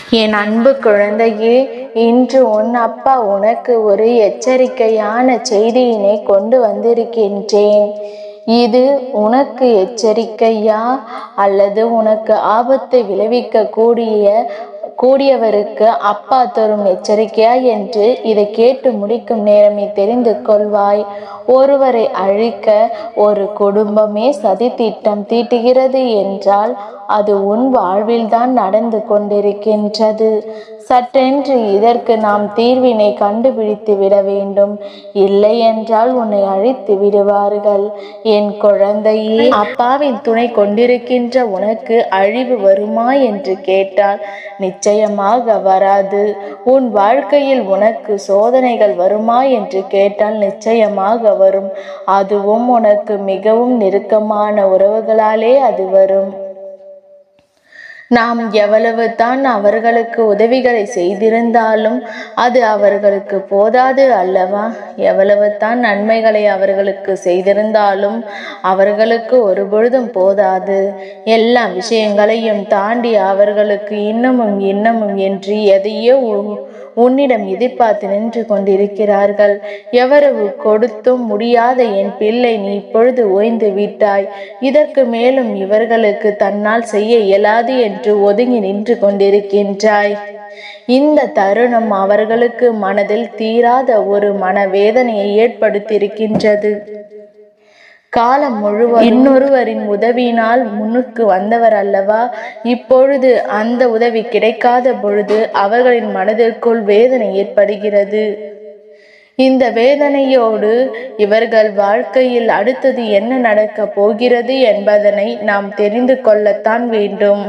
என் அன்பு குழந்தையே, இன்று உன் அப்பா உனக்கு ஒரு எச்சரிக்கையான செய்தியினை கொண்டு வந்திருக்கின்றேன். இது உனக்கு எச்சரிக்கையா அல்லது உனக்கு ஆபத்தை விளைவிக்க கூடியவருக்கு அப்பா தரும் எச்சரிக்கையா என்று இதை கேட்டு முடிக்கும் நேரம் நீ தெரிந்து கொள்வாய். ஒருவரை அழிக்க ஒரு குடும்பமே சதி திட்டம் தீட்டுகிறது என்றால் அது உன் வாழ்வில்தான் நடந்து கொண்டிருக்கின்றது. சட்டென்று இதற்கு நாம் தீர்வினை கண்டுபிடித்து விட வேண்டும். இல்லை என்றால் உன்னை அழித்து விடுவார்கள். என் குழந்தையே, அப்பாவின் துணை கொண்டிருக்கின்ற உனக்கு அழிவு வருமா என்று கேட்டால் நிச்சயமாக வராது. உன் வாழ்க்கையில் உனக்கு சோதனைகள் வருமா என்று கேட்டால் நிச்சயமாக வரும். அதுவும் உனக்கு மிகவும் நெருக்கமான உறவுகளாலே அது வரும். நாம் எவ்வளவு தான் அவர்களுக்கு உதவிகளை செய்திருந்தாலும் அது அவர்களுக்கு போதாது அல்லவா? எவ்வளவு தான் நன்மைகளை அவர்களுக்கு செய்திருந்தாலும் அவர்களுக்கு ஒருபொழுதும் போதாது. எல்லா விஷயங்களையும் தாண்டி அவர்களுக்கு இன்னமும் என்று எதையோ உன்னிடம் எதிர்பார்த்து நின்று கொண்டிருக்கிறார்கள். எவ்வளவு கொடுத்தும் முடியாத என் பிள்ளை, நீ இப்பொழுது ஓய்ந்து விட்டாய். இதற்கு மேலும் இவர்களுக்கு தன்னால் செய்ய இயலாது என்று ஒதுங்கி நின்று கொண்டிருக்கின்றாய். இந்த தருணம் அவர்களுக்கு மனதில் தீராத ஒரு மனவேதனையை ஏற்படுத்தியிருக்கின்றது. காலம் முழுவதும் இன்னொருவரின் உதவியினால் முன்னுக்கு வந்தவர் அல்லவா? இப்பொழுது அந்த உதவி கிடைக்காத பொழுது அவர்களின் மனதிற்குள் வேதனை ஏற்படுகிறது. இந்த வேதனையோடு இவர்கள் வாழ்க்கையில் அடுத்தது என்ன நடக்கப் போகிறது என்பதனை நாம் தெரிந்து கொள்ளத்தான் வேண்டும்.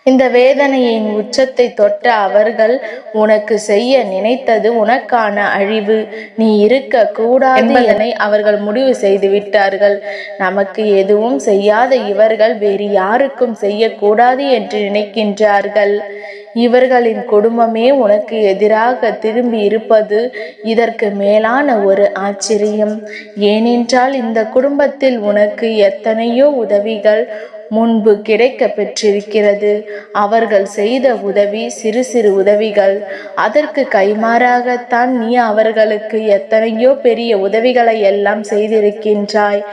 இந்த வேதனையின் உச்சத்தை தொட்ட அவர்கள் உனக்கு செய்ய நினைத்தது உனக்கான அழிவு. நீ இருக்க கூடாது என்பதனை அவர்கள் முடிவு செய்து விட்டார்கள். நமக்கு எதுவும் செய்யாத இவர்கள் வேறு யாருக்கும் செய்யக்கூடாது என்று நினைக்கின்றார்கள். இவர்களின் குடும்பமே உனக்கு எதிராக திரும்பி இருப்பது இதற்கு மேலான ஒரு ஆச்சரியம். ஏனென்றால் இந்த குடும்பத்தில் உனக்கு எத்தனையோ உதவிகள் முன்பு கிடைக்க பெற்றிருக்கிறது. அவர்கள் செய்த உதவி சிறு சிறு உதவிகள். அதற்கு கைமாறாகத்தான் நீ அவர்களுக்கு எத்தனையோ பெரிய உதவிகளை எல்லாம் செய்திருக்கின்றாய்.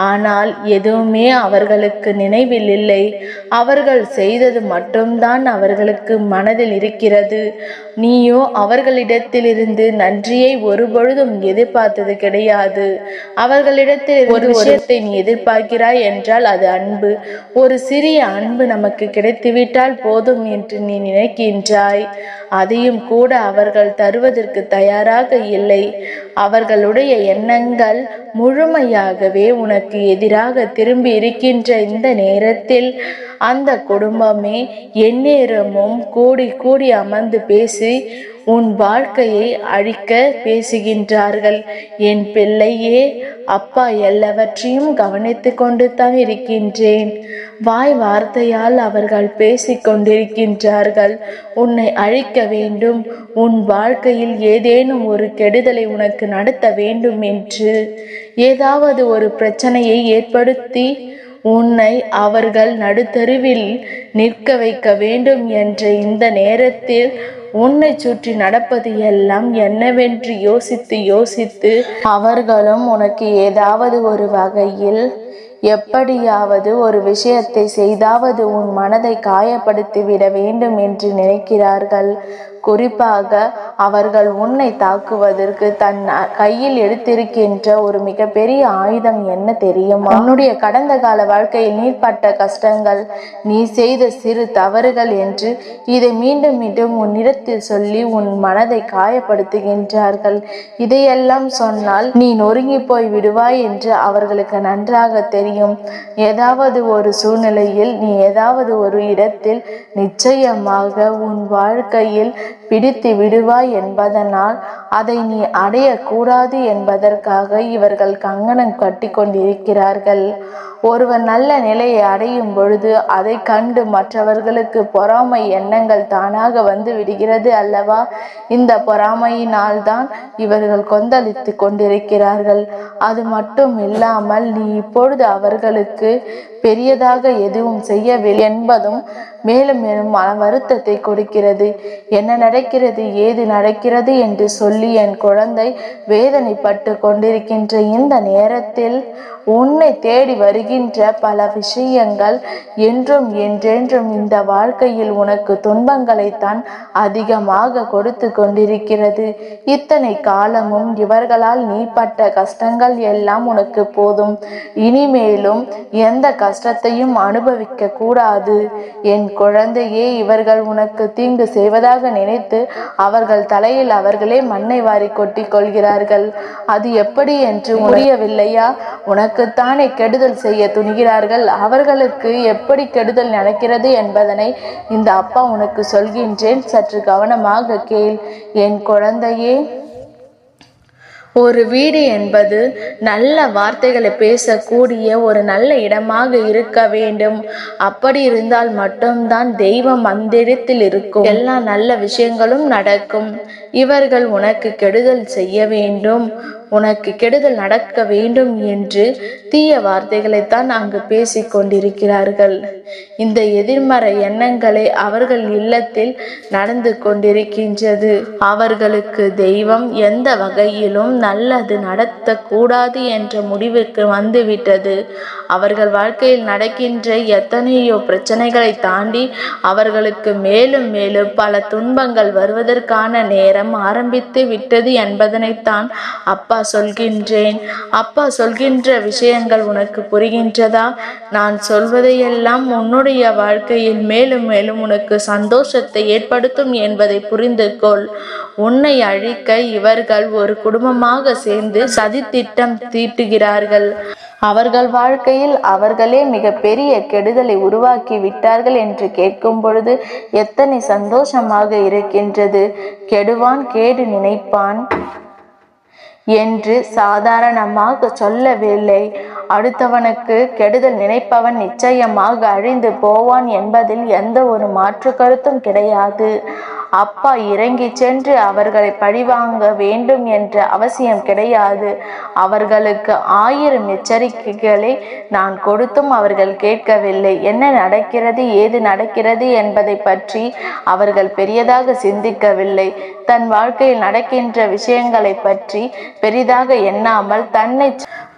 ஆனால் எதுவுமே அவர்களுக்கு நினைவில் இல்லை. அவர்கள் செய்தது மட்டும்தான் அவர்களுக்கு மனதில் இருக்கிறது. நீயோ அவர்களிடத்திலிருந்து நன்றியை ஒருபொழுதும் எதிர்பார்த்தது கிடையாது. அவர்களிடத்தில் ஒரு விஷயத்தை நீ எதிர்பார்க்கிறாய் என்றால் அது அன்பு. ஒரு சிறிய அன்பு நமக்கு கிடைத்துவிட்டால் போதும் என்று நீ நினைக்கின்றாய். அதையும் கூட அவர்கள் தருவதற்கு தயாராக இல்லை. அவர்களுடைய எண்ணங்கள் முழுமையாகவே உனக்கு எதிராக திரும்பி இருக்கின்ற இந்த நேரத்தில் அந்த குடும்பமே எந்நேரமும் கூடி அமர்ந்து பேசி உன் வாழ்க்கையை அழிக்க பேசுகின்றார்கள். என் பிள்ளையே, அப்பா எல்லாவற்றையும் கவனித்து கொண்டு தான் இருக்கின்றேன். வாய் வார்த்தையால் அவர்கள் பேசிக் கொண்டிருக்கின்றார்கள். உன்னை அழிக்க வேண்டும், உன் வாழ்க்கையில் ஏதேனும் ஒரு கெடுதலை உனக்கு நடத்த வேண்டும் என்று ஏதாவது ஒரு பிரச்சனையை ஏற்படுத்தி உன்னை அவர்கள் நடுத்தருவில் நிற்க வைக்க வேண்டும் என்ற இந்த நேரத்தில் உன்னை சுற்றி நடப்பது எல்லாம் என்னவென்று யோசித்து அவர்களும் உனக்கு ஏதாவது ஒரு வகையில் எப்படியாவது ஒரு விஷயத்தை செய்தாவது உன் மனதை காயப்படுத்தி விட வேண்டும் என்று நினைக்கிறார்கள். குறிப்பாக அவர்கள் உன்னை தாக்குவதற்கு தன் கையில் எடுத்திருக்கின்ற ஒரு மிகப்பெரிய ஆயுதம் என்ன தெரியுமா? உன்னுடைய கடந்த கால வாழ்க்கையில் நீ பட்ட கஷ்டங்கள், நீ செய்த சிறு தவறுகள் என்று இதை மீண்டும் மீண்டும் உன்னிடத்தில் சொல்லி உன் மனதை காயப்படுத்துகின்றார்கள். இதையெல்லாம் சொன்னால் நீ நொறுங்கி போய் விடுவாய் என்று அவர்களுக்கு நன்றாக தெரியும். ஏதாவது ஒரு சூழ்நிலையில் நீ ஏதாவது ஒரு இடத்தில் நிச்சயமாக உன் வாழ்க்கையில் பிடித்து விடுவாய் என்பதனால் அதை நீ அடையக்கூடாது என்பதற்காக இவர்கள் கங்கணம் கட்டி கொண்டிருக்கிறார்கள். ஒருவர் நல்ல நிலையை அடையும் பொழுது அதை கண்டு மற்றவர்களுக்கு பொறாமை எண்ணங்கள் தானாக வந்து விடுகிறது அல்லவா? இந்த பொறாமையினால் தான் இவர்கள் கொந்தளித்து கொண்டிருக்கிறார்கள். அது மட்டும் இல்லாமல் நீ இப்பொழுது அவர்களுக்கு பெரியதாக எதுவும் செய்யவில்லை என்பதும் மேலும் மேலும் மன வருத்தத்தை கொடுக்கிறது. என்ன நடக்கிறது, ஏது நடக்கிறது என்று சொல்லி என் குழந்தை வேதனைப்பட்டு கொண்டிருக்கின்ற இந்த நேரத்தில் உன்னை தேடி வருகின்ற பல விஷயங்கள் என்றும் என்றென்றும் இந்த வாழ்க்கையில் உனக்கு துன்பங்களைத்தான் அதிகமாக கொடுத்து கொண்டிருக்கிறது. இத்தனை காலமும் இவர்களால் நீ பட்ட கஷ்டங்கள் எல்லாம் உனக்கு போதும். இனிமேலும் எந்த கஷ்டத்தையும் அனுபவிக்க கூடாது. என் குழந்தையே, இவர்கள் உனக்கு தீங்கு செய்வதாக நினைத்து அவர்கள் தலையில் அவர்களே மண்ணை வாரி கொட்டி கொள்கிறார்கள். அது எப்படி என்று புரியவில்லையா? உனக்குத்தானே கெடுதல் செய்ய துணிகிறார்கள். அவர்களுக்கு எப்படி கெடுதல் நடக்கிறது என்பதனை இந்த அப்பா உனக்கு சொல்கின்றேன். சற்று கவனமாக கேள் என் குழந்தையே. ஒரு வீடு என்பது நல்ல வார்த்தைகளை பேசக்கூடிய ஒரு நல்ல இடமாக இருக்க வேண்டும். அப்படி இருந்தால் மட்டும்தான் தெய்வம் அந்த இடத்தில் இருக்கும். எல்லா நல்ல விஷயங்களும் நடக்கும். இவர்கள் உனக்கு கெடுதல் செய்ய வேண்டும், உனக்கு கெடுதல் நடக்க வேண்டும் என்று தீய வார்த்தைகளைத்தான் அங்கு பேசிக் கொண்டிருக்கிறார்கள். இந்த எதிர்மறை எண்ணங்களை அவர்கள் இல்லத்தில் நடந்து கொண்டிருக்கின்றது. அவர்களுக்கு தெய்வம் எந்த வகையிலும் நல்லது நடத்தக்கூடாது என்ற முடிவுக்கு வந்துவிட்டது. அவர்கள் வாழ்க்கையில் நடக்கின்ற எத்தனையோ பிரச்சனைகளை தாண்டி அவர்களுக்கு மேலும் மேலும் பல துன்பங்கள் வருவதற்கான நேரம் ஆரம்பித்து விட்டது என்பதனைத்தான் அப்பா சொல்கின்றேன். அப்பா சொல்கின்ற விஷயங்கள் உனக்கு புரிகின்றதா? நான் சொல்வதையெல்லாம் உன்னுடைய வாழ்க்கையில் மேலும் மேலும் உனக்கு சந்தோஷத்தை ஏற்படுத்தும் என்பதை புரிந்து கொள். உன்னை அழிக்க இவர்கள் ஒரு குடும்பமாக சேர்ந்து சதித்திட்டம் தீட்டுகிறார்கள். அவர்கள் வாழ்க்கையில் அவர்களே மிக பெரிய கெடுதலை உருவாக்கி விட்டார்கள் என்று கேட்கும் பொழுது எத்தனை சந்தோஷமாக இருக்கின்றது. கெடுவான் கேடு நினைப்பான் என்று சாதாரணமாக சொல்லவில்லை. அடுத்தவனுக்கு கெடுதல் நினைப்பவன் நிச்சயமாக அழிந்து போவான் என்பதில் எந்த ஒரு மாற்று கருத்தும் கிடையாது. அப்பா இறங்கி சென்று அவர்களை பழிவாங்க வேண்டும் என்ற அவசியம் கிடையாது. அவர்களுக்கு 1000 எச்சரிக்கைகளை நான் கொடுத்தும் அவர்கள் கேட்கவில்லை. என்ன நடக்கிறது, ஏது நடக்கிறது என்பதை பற்றி அவர்கள் பெரியதாக சிந்திக்கவில்லை. தன் வாழ்க்கையில் நடக்கின்ற விஷயங்களை பற்றி பெரிதாக எண்ணாமல் தன்னை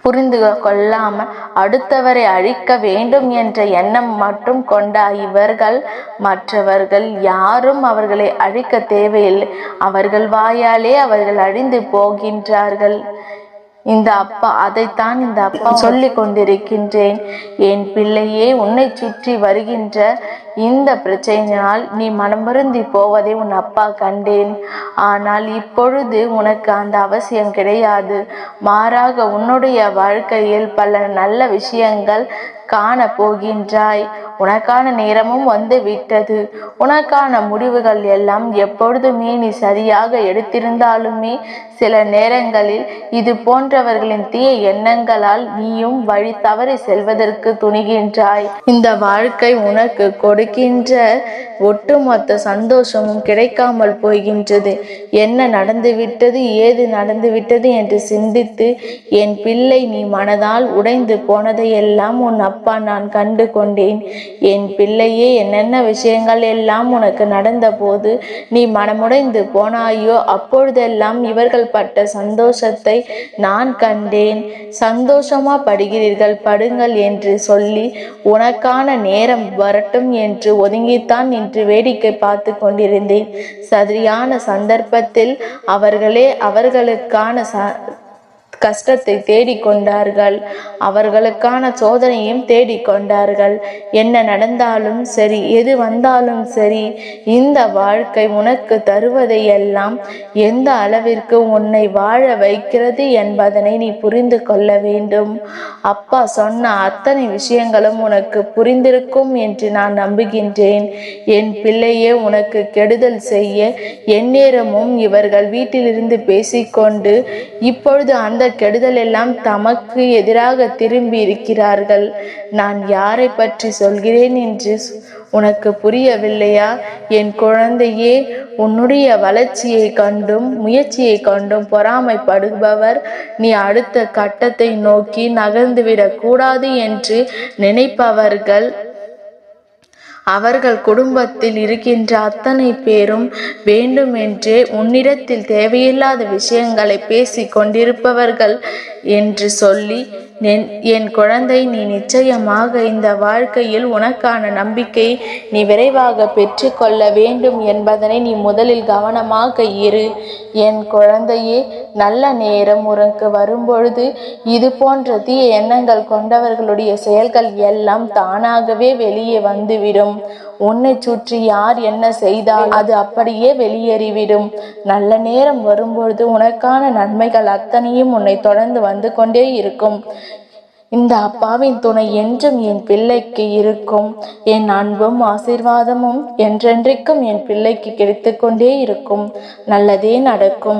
புரிந்து கொள்ளாமல் அடுத்தவரை அழிக்க வேண்டும் என்ற எண்ணம் மட்டும் கொண்ட இவர்கள் மற்றவர்கள் யாரும் அவர்களை அழிக்க தேவையில்லை. அவர்கள் வாயாலே அவர்கள் அழிந்து போகின்றார்கள். அதைத்தான் இந்த அப்பா சொல்லி கொண்டிருக்கின்றேன். என் பிள்ளையே, உன்னை சுற்றி வருகின்ற இந்த பிரச்சனையினால் நீ மனமருந்தி போவதை உன் அப்பா கண்டேன். ஆனால் இப்பொழுது உனக்கு அந்த அவசியம் கிடையாது. மாறாக உன்னுடைய வாழ்க்கையில் பல நல்ல விஷயங்கள் காண போகின்றாய். உனக்கான நேரமும் வந்து விட்டது. உனக்கான முடிவுகள் எல்லாம் எப்பொழுதுமே நீ சரியாக எடுத்திருந்தாலுமே சில நேரங்களில் இது போன்றவர்களின் தீய எண்ணங்களால் நீயும் வழி தவறி செல்வதற்கு துணிகின்றாய். இந்த வாழ்க்கை உனக்கு கொடுக்கின்ற ஒட்டுமொத்த சந்தோஷமும் கிடைக்காமல் போகின்றது. என்ன நடந்துவிட்டது, ஏது நடந்துவிட்டது என்று சிந்தித்து என் பிள்ளை, நீ மனதால் உடைந்து போனதையெல்லாம் உன் அப்பா நான் கண்டு கொண்டேன். என் பிள்ளையே, என்னென்ன விஷயங்கள் எல்லாம் உனக்கு நடந்த போது நீ மனமுடைந்து போனாயோ அப்பொழுதெல்லாம் இவர்கள் பட்ட சந்தோஷத்தை நான் கண்டேன். சந்தோஷமா படுகிறீர்கள், படுங்கள் என்று சொல்லி உனக்கான நேரம் வரட்டும் என்று ஒதுங்கித்தான் நின்று வேடிக்கை பார்த்து கொண்டிருந்தேன். சரியான சந்தர்ப்பத்தில் அவர்களே அவர்களுக்கான கஷ்டத்தை தேடிக்கொண்டார்கள், அவர்களுக்கான சோதனையும் தேடிக்கொண்டார்கள். என்ன நடந்தாலும் சரி, எது வந்தாலும் சரி, இந்த வாழ்க்கை உனக்கு தருவதையெல்லாம் எந்த அளவிற்கு உன்னை வாழ வைக்கிறது என்பதனை நீ புரிந்து கொள்ள வேண்டும். அப்பா சொன்ன அத்தனை விஷயங்களும் உனக்கு புரிந்திருக்கும் என்று நான் நம்புகின்றேன். என் பிள்ளையே, உனக்கு கெடுதல் செய்ய எந்நேரமும் இவர்கள் வீட்டிலிருந்து பேசிக்கொண்டு இப்பொழுது அந்த கெடுதல் எல்லாம் தமக்கு எதிராக திரும்பி இருக்கிறார்கள். நான் யாரை பற்றி சொல்கிறேன் என்று உனக்கு புரியவில்லையா? என் குழந்தையே, உன்னுடைய வளர்ச்சியை கண்டும் முயற்சியை கண்டும் பொறாமைப்படுபவர் நீ அடுத்த கட்டத்தை நோக்கி நகர்ந்துவிடக் கூடாது என்று நினைப்பவர்கள், அவர்கள் குடும்பத்தில் இருக்கின்ற அத்தனை பேரும் வேண்டுமென்றே உன்னிடத்தில் தேவையில்லாத விஷயங்களை பேசி கொண்டிருப்பவர்கள் என்று சொல்லி, என் குழந்தை, நீ நிச்சயமாக இந்த வாழ்க்கையில் உனக்கான நம்பிக்கை நீ விரைவாக பெற்று கொள்ள வேண்டும் என்பதனை நீ முதலில் கவனமாக இரு. என் குழந்தையே, நல்ல நேரம் உனக்கு வரும்பொழுது இது போன்ற தீய எண்ணங்கள் கொண்டவர்களுடைய செயல்கள் எல்லாம் தானாகவே வெளியே வந்துவிடும். உன்னை சுற்றி யார் என்ன செய்தால் அது அப்படியே வெளியேறிவிடும். நல்ல நேரம் வரும்பொழுது உனக்கான நன்மைகள் அத்தனையும் உன்னை தொடர்ந்து வந்து கொண்டே இருக்கும். இந்த அப்பாவின் துணை என்றும் என் பிள்ளைக்கு இருக்கும். என் அன்பும் ஆசீர்வாதமும் என்றென்றைக்கும் என் பிள்ளைக்கு கிடைத்து கொண்டே இருக்கும். நல்லதே நடக்கும்.